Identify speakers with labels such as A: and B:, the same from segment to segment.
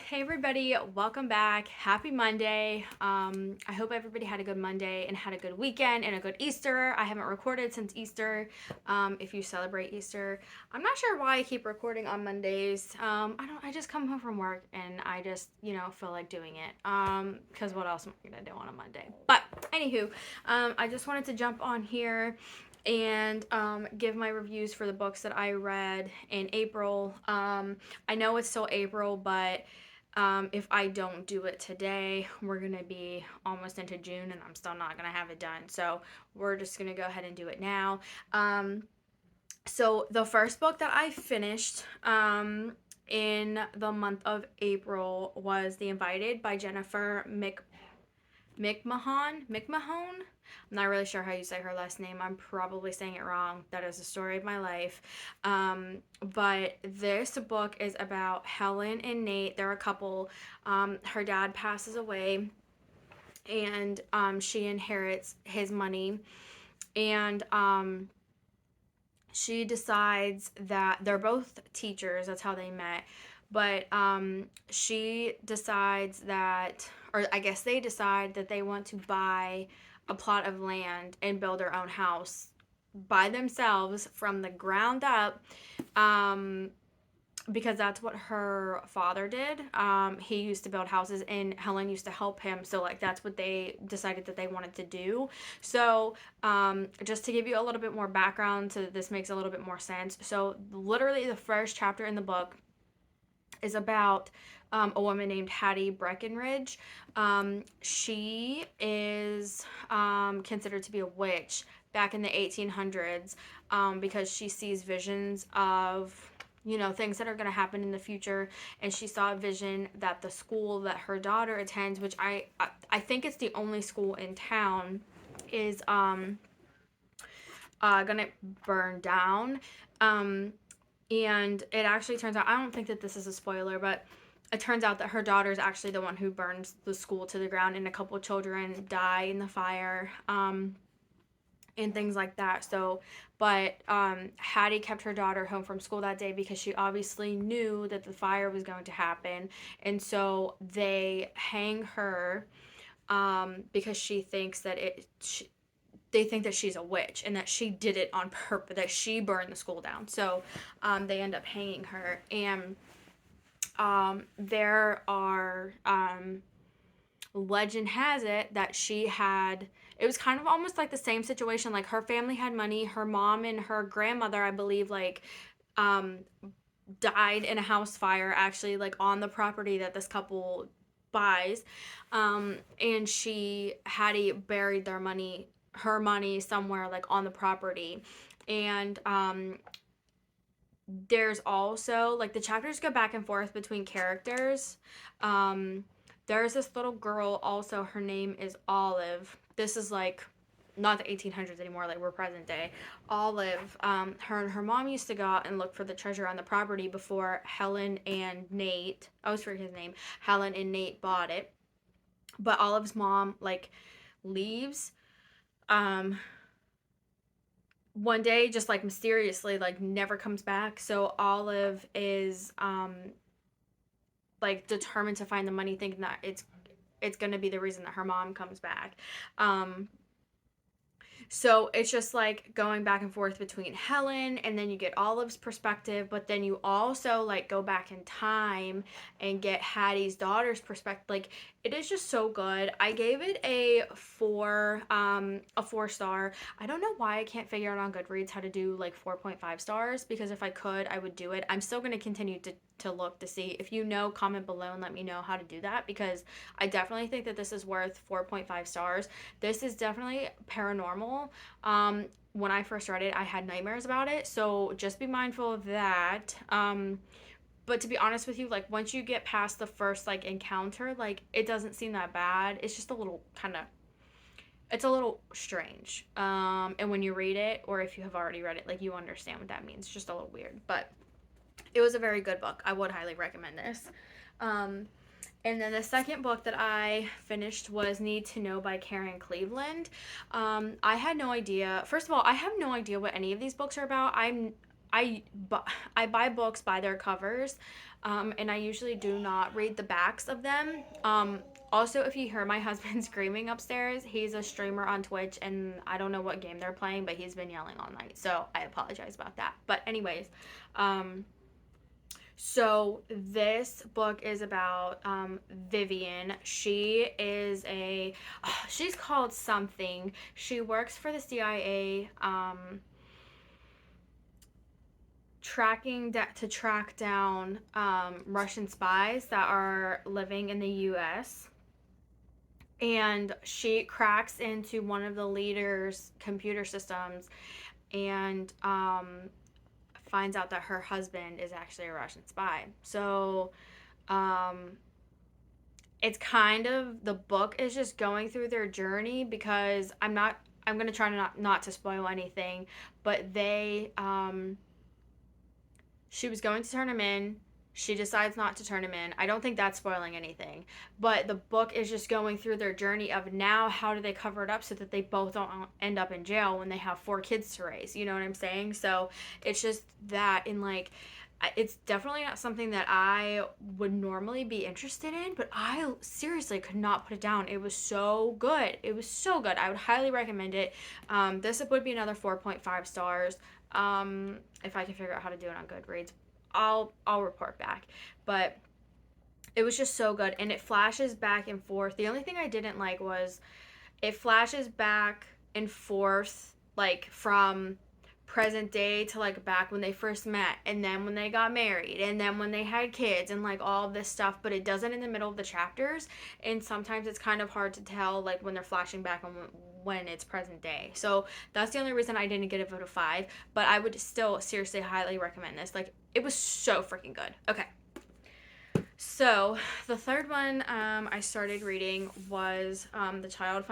A: Hey everybody, welcome back. Happy Monday. I hope everybody had a good Monday and had a good weekend and a good Easter. I haven't recorded since Easter. If you celebrate Easter, I'm not sure why I keep recording on Mondays. I just come home from work and I just, feel like doing it. Because what else am I gonna do on a Monday? But anywho, I just wanted to jump on here and give my reviews for the books that I read in April. I know it's still April, but if I don't do it today, we're going to be almost into June and I'm still not going to have it done. So we're just going to go ahead and do it now. So the first book that I finished in the month of April was The Invited by Jennifer McMahon. I'm not really sure how you say her last name. I'm probably saying it wrong. That is the story of my life. But this book is about Helen and Nate. They're a couple. Her dad passes away, and she inherits his money. And she decides that they're both teachers. That's how they met. But she decides that, or I guess they decide that they want to buy a plot of land and build their own house by themselves from the ground up. Because that's what her father did. He used to build houses and Helen used to help him. So, like, that's what they decided that they wanted to do. So, just to give you a little bit more background so that this makes a little bit more sense. So, literally, the first chapter in the book is about a woman named Hattie Breckenridge. She is considered to be a witch back in the 1800s because she sees visions of things that are going to happen in the future, and she saw a vision that the school that her daughter attends, which I think it's the only school in town, is gonna burn down. And it actually turns out, I don't think that this is a spoiler, but it turns out that her daughter is actually the one who burns the school to the ground, and a couple children die in the fire. And things like that. So, but Hattie kept her daughter home from school that day because she obviously knew that the fire was going to happen. And so they hang her because she thinks that they think that she's a witch and that she did it on purpose, that she burned the school down. So they end up hanging her. And there are legend has it that it was kind of almost like the same situation. Like, her family had money, her mom and her grandmother, I believe, like died in a house fire, actually, like on the property that this couple buys. And Hattie buried her money somewhere, like on the property. And there's also, like, the chapters go back and forth between characters. There's this little girl also, her name is Olive. This is like not the 1800s anymore, like we're present day. Olive, her and her mom used to go out and look for the treasure on the property before Helen and Nate, I always forget his name, Helen and Nate bought it. But Olive's mom, like, leaves one day, just like mysteriously, like never comes back. So Olive is like determined to find the money, thinking that it's gonna be the reason that her mom comes back. So it's just like going back and forth between Helen, and then you get Olive's perspective, but then you also like go back in time and get Hattie's daughter's perspective. Like, it is just so good. I gave it a 4 star. I don't know why I can't figure out on Goodreads how to do like 4.5 stars, because if I could, I would do it. I'm still going to continue to look to see. If you know, comment below and let me know how to do that, because I definitely think that this is worth 4.5 stars. This is definitely paranormal. When I first read it, I had nightmares about it, so just be mindful of that. But to be honest with you, like, once you get past the first like encounter, like, it doesn't seem that bad. It's just a little it's a little strange. And when you read it, or if you have already read it, like, you understand what that means. It's just a little weird, but it was a very good book. I would highly recommend this. And then the second book that I finished was Need to Know by Karen Cleveland. I had no idea. First of all, I have no idea what any of these books are about. I bu- I buy books by their covers, and I usually do not read the backs of them. Also, if you hear my husband screaming upstairs, he's a streamer on Twitch, and I don't know what game they're playing, but he's been yelling all night, so I apologize about that. But anyways, um, so this book is about Vivian. She is she's called something. She works for the CIA. To track down Russian spies that are living in the U.S. And she cracks into one of the leaders' computer systems and finds out that her husband is actually a Russian spy. So um, it's kind of the book is just going through their journey because I'm gonna try to not to spoil anything, but she was going to turn him in. She decides not to turn him in. I don't think that's spoiling anything. But the book is just going through their journey of now how do they cover it up so that they both don't end up in jail when they have 4 kids to raise. You know what I'm saying? So it's just that in like it's definitely not something that I would normally be interested in, but I seriously could not put it down. It was so good. It was so good. I would highly recommend it. This would be another 4.5 stars. If I can figure out how to do it on Goodreads, I'll report back. But it was just so good, and it flashes back and forth. The only thing I didn't like was it flashes back and forth like from present day to like back when they first met, and then when they got married, and then when they had kids, and like all of this stuff, but it doesn't in the middle of the chapters. And sometimes it's kind of hard to tell like when they're flashing back and when it's present day. So that's the only reason I didn't get a vote of 5, but I would still seriously highly recommend this. Like it was so freaking good. Okay, so the third one I started reading was the Child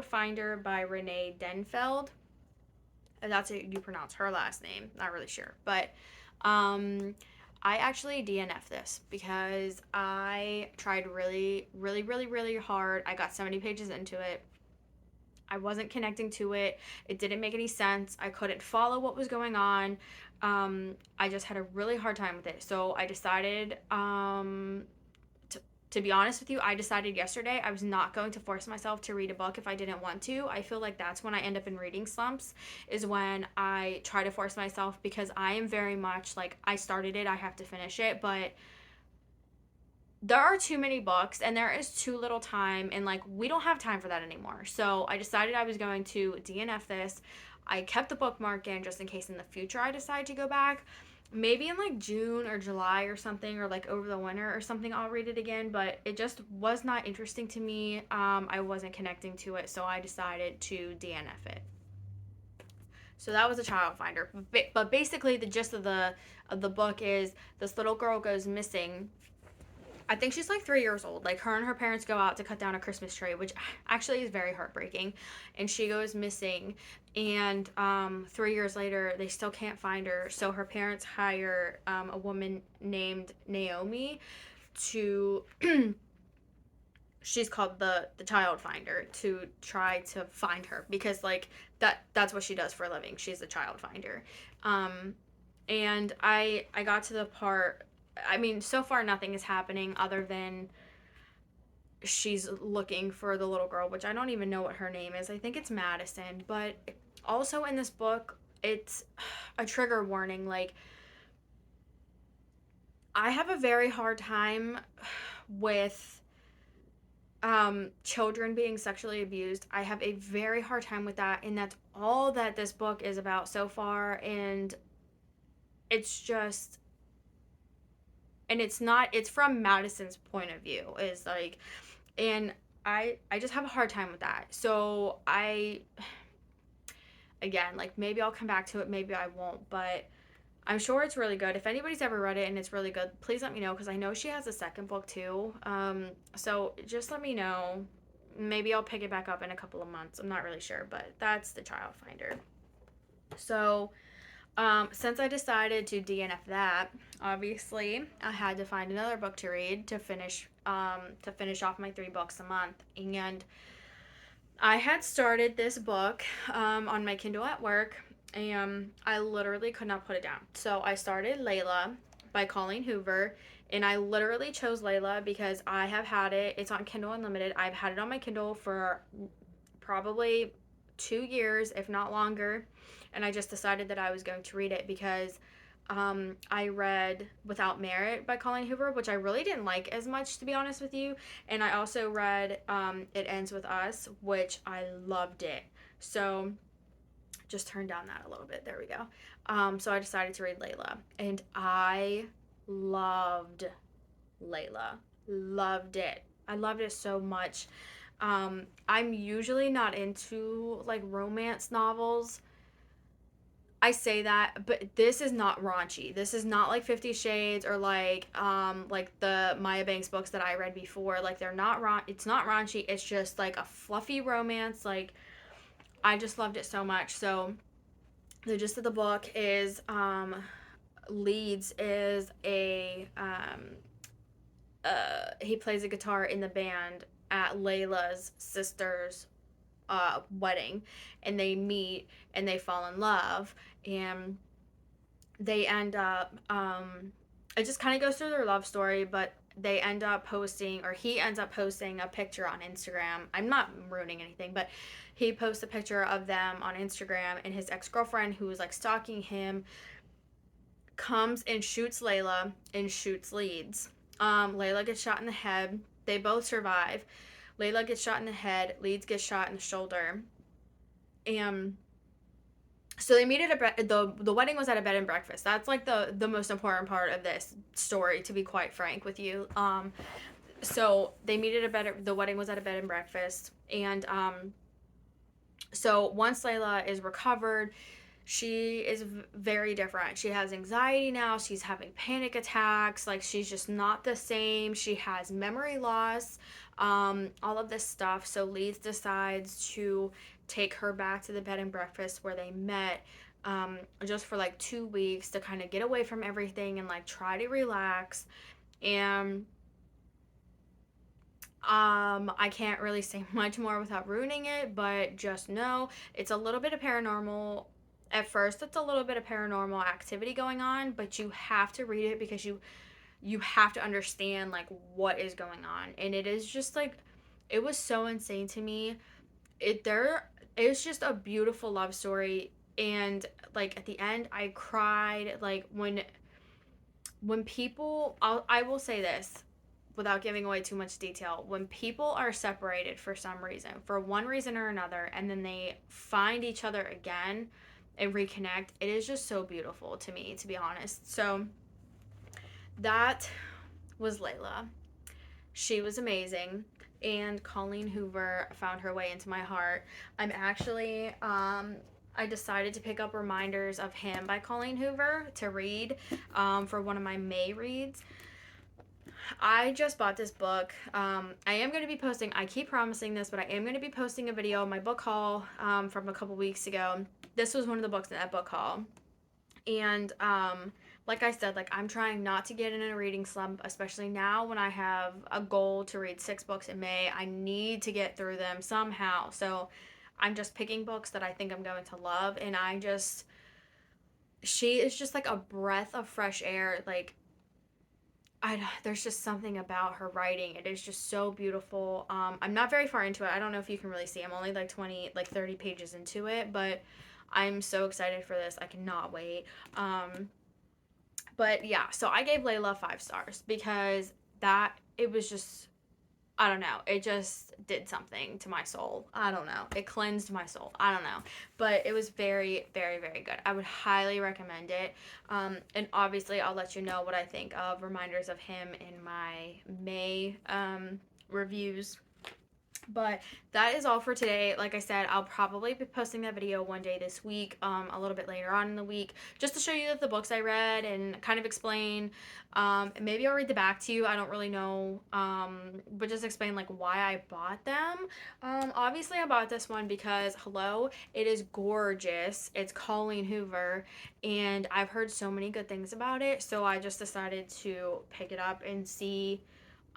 A: Finder by Renee Denfeld. And that's how you pronounce her last name. Not really sure, but um, I actually DNF this because I tried really, really, really, really hard. I got 70 pages into it. I wasn't connecting to it. It didn't make any sense. I couldn't follow what was going on. I just had a really hard time with it. So I decided, to be honest with you, I decided yesterday I was not going to force myself to read a book if I didn't want to. I feel like that's when I end up in reading slumps, is when I try to force myself because I am very much like I started it, I have to finish it, but there are too many books and there is too little time, and like we don't have time for that anymore. So I decided I was going to DNF this. I kept the bookmark in just in case in the future I decide to go back. Maybe in like June or July or something, or like over the winter or something, I'll read it again, but it just was not interesting to me. I wasn't connecting to it, so I decided to DNF it. So that was a child finder. But basically the gist of the book is this little girl goes missing. I think she's like 3 years old. Like her and her parents go out to cut down a Christmas tree, which actually is very heartbreaking. And she goes missing. And 3 years later, they still can't find her. So her parents hire a woman named Naomi to. She's called the child finder, to try to find her because like that's what she does for a living. She's a child finder. Um, and I got to the part. I mean, so far nothing is happening other than she's looking for the little girl, which I don't even know what her name is. I think it's Madison, but also in this book, it's a trigger warning. Like I have a very hard time with children being sexually abused. I have a very hard time with that, and that's all that this book is about so far. And it's just, and it's not, it's from Madison's point of view, is like, and I just have a hard time with that. So I, again, like maybe I'll come back to it, maybe I won't, but I'm sure it's really good. If anybody's ever read it and it's really good, please let me know, because I know she has a second book too. So just let me know. Maybe I'll pick it back up in a couple of months. I'm not really sure, but that's the Child Finder. So since I decided to DNF that, obviously I had to find another book to read to finish off my 3 books a month. And I had started this book on my Kindle at work, and I literally could not put it down. So I started Layla by Colleen Hoover, and I literally chose Layla because I have had it. It's on Kindle Unlimited. I've had it on my Kindle for probably 2 years, if not longer, and I just decided that I was going to read it because I read Without Merit by Colleen Hoover, which I really didn't like as much, to be honest with you. And I also read It Ends With Us, which I loved it. So just turn down that a little bit. There we go. So I decided to read Layla, and I loved Layla. Loved it. I loved it so much. I'm usually not into like romance novels. I say that, but this is not raunchy. This is not like 50 Shades or like the Maya Banks books that I read before. Like they're not it's not raunchy. It's just like a fluffy romance. Like I just loved it so much. So the gist of the book is Leeds is he plays a guitar in the band at Layla's sister's wedding, and they meet and they fall in love, and they end up it just kind of goes through their love story, but they end up posting, or he ends up posting a picture on Instagram. I'm not ruining anything, but he posts a picture of them on Instagram, and his ex-girlfriend, who was like stalking him, comes and shoots Layla and shoots Leeds. Layla gets shot in the head. They both survive. Layla gets shot in the head. Leeds gets shot in the shoulder. And so they meet at the wedding was at a bed and breakfast. That's like the most important part of this story, to be quite frank with you. So they meet at a bed. The wedding was at a bed and breakfast, and so once Layla is recovered, she is very different. She has anxiety now. She's having panic attacks. Like she's just not the same. She has memory loss, all of this stuff. So Leeds decides to take her back to the bed and breakfast where they met, just for like 2 weeks to kind of get away from everything and like try to relax. And I can't really say much more without ruining it, but just know it's a little bit of paranormal. At first, it's a little bit of paranormal activity going on, but you have to read it because you have to understand like what is going on. And it is just like it was so insane to me. It's just a beautiful love story, and like at the end I cried like when people I will say this without giving away too much detail. When people are separated for some reason, for one reason or another, and then they find each other again and reconnect, it is just so beautiful to me, to be honest. So that was Layla. She was amazing. And Colleen Hoover found her way into my heart. I'm actually I decided to pick up Reminders of Him by Colleen Hoover to read, for one of my May reads. I just bought this book. I am going to be posting, I keep promising this, but I am going to be posting a video of my book haul, from a couple weeks ago. This was one of the books in that book haul. And like I said, like I'm trying not to get in a reading slump, especially now when I have a goal to read 6 books in May. I need to get through them somehow. So I'm just picking books that I think I'm going to love. And she is just like a breath of fresh air. Like, there's just something about her writing. It is just so beautiful. I'm not very far into it. I don't know if you can really see. I'm only like 30 pages into it, but I'm so excited for this. I cannot wait. But yeah, so I gave Layla 5 stars because it was just, I don't know, it just did something to my soul. I don't know. It cleansed my soul. I don't know. But it was very, very, very good. I would highly recommend it. And obviously, I'll let you know what I think of Reminders of Him in my May reviews. But that is all for today. Like I said, I'll probably be posting that video one day this week, a little bit later on in the week, just to show you the books I read and kind of explain. Maybe I'll read the back to you. I don't really know, but just explain like why I bought them. Obviously, I bought this one because hello, it is gorgeous. It's Colleen Hoover, and I've heard so many good things about it. So I just decided to pick it up and see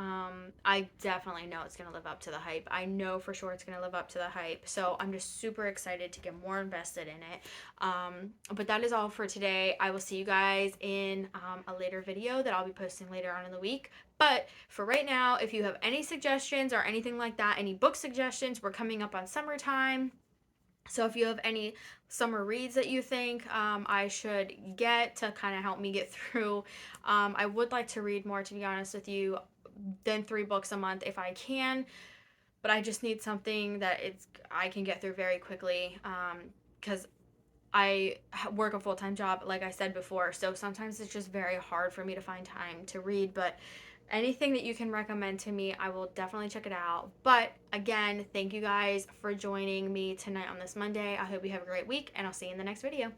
A: I definitely know it's going to live up to the hype. I know for sure it's going to live up to the hype. So I'm just super excited to get more invested in it. But that is all for today. I will see you guys in a later video that I'll be posting later on in the week. But for right now, if you have any suggestions or anything like that, any book suggestions, we're coming up on summertime. So if you have any summer reads that you think I should get to kind of help me get through, I would like to read more, to be honest with you, than 3 books a month if I can. But I just need something that I can get through very quickly, because I work a full-time job, like I said before, so sometimes it's just very hard for me to find time to read. But anything that you can recommend to me, I will definitely check it out. But again, thank you guys for joining me tonight on this Monday. I hope you have a great week, and I'll see you in the next video.